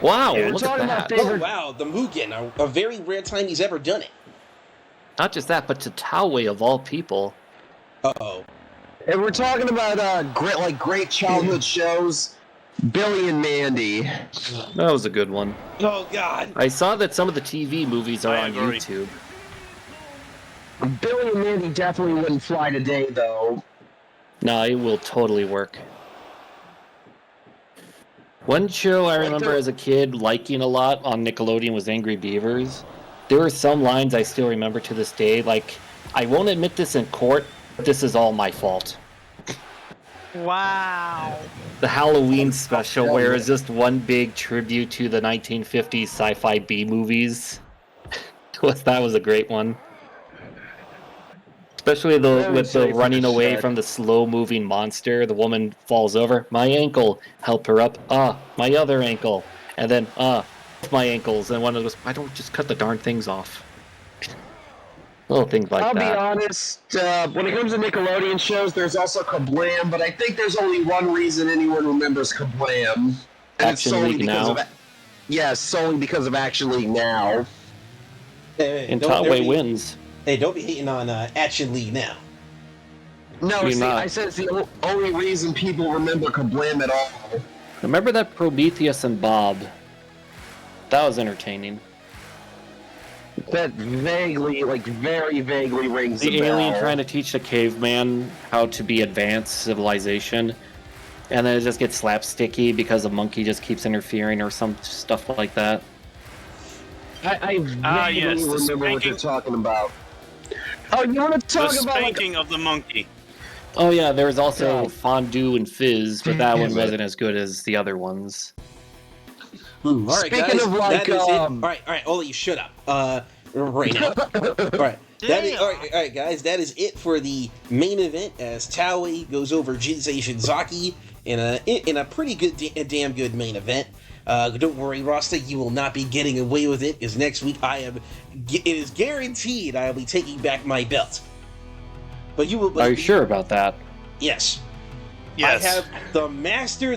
Wow, look at that. Oh, wow, the Mugen, a very rare time he's ever done it. Not just that, but Tatawe of all people. Uh-oh. And we're talking about great childhood shows, Billy and Mandy. That was a good one. Oh, God. I saw that some of the TV movies are on YouTube. Billy and Mandy definitely wouldn't fly today, though. No, it will totally work. One show I remember as a kid liking a lot on Nickelodeon was Angry Beavers. There were some lines I still remember to this day, like, I won't admit this in court, but this is all my fault. Wow. The Halloween special, where it's just one big tribute to the 1950s sci-fi B movies. That was a great one. Especially with the running away from the slow-moving monster. The woman falls over. My ankle. Help her up. My other ankle. And then, my ankles. And one of those, I don't just cut the darn things off. Little things like that. I'll be honest, when it comes to Nickelodeon shows, there's also Kablam, but I think there's only one reason anyone remembers Kablam. And Action League Now. Solely because of Action League Now. And Totway wins. Hey, don't be hating on Action League Now. No, see, I said it's the only reason people remember Kablam at all. Remember that Prometheus and Bob? That was entertaining. That vaguely, very vaguely rings the a bell. alien trying to teach the caveman how to be advanced civilization, and then it just gets slapsticky because the monkey just keeps interfering or some stuff like that. I vaguely remember what you're talking about. Oh, you want to talk about the spanking of the monkey? Oh yeah, there was also Fondue and Fizz, but that one wasn't as good as the other ones. All right, Speaking guys, of like, that is it. All right, all of you, shut up. Right now. All right, all right, guys, that is it for the main event as Towei goes over Jinsei Shinzaki in a pretty good, damn good main event. Don't worry, Rasta, you will not be getting away with it, because next week it is guaranteed I will be taking back my belt. But you will. Are you sure about that? Yes. Yes. I have the master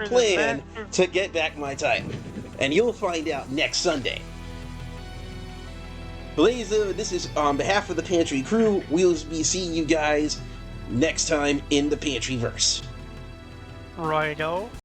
plan to get back my title. And you'll find out next Sunday. Ladies and gentlemen, this is on behalf of the Pantry crew. We'll be seeing you guys next time in the Pantryverse. Righto.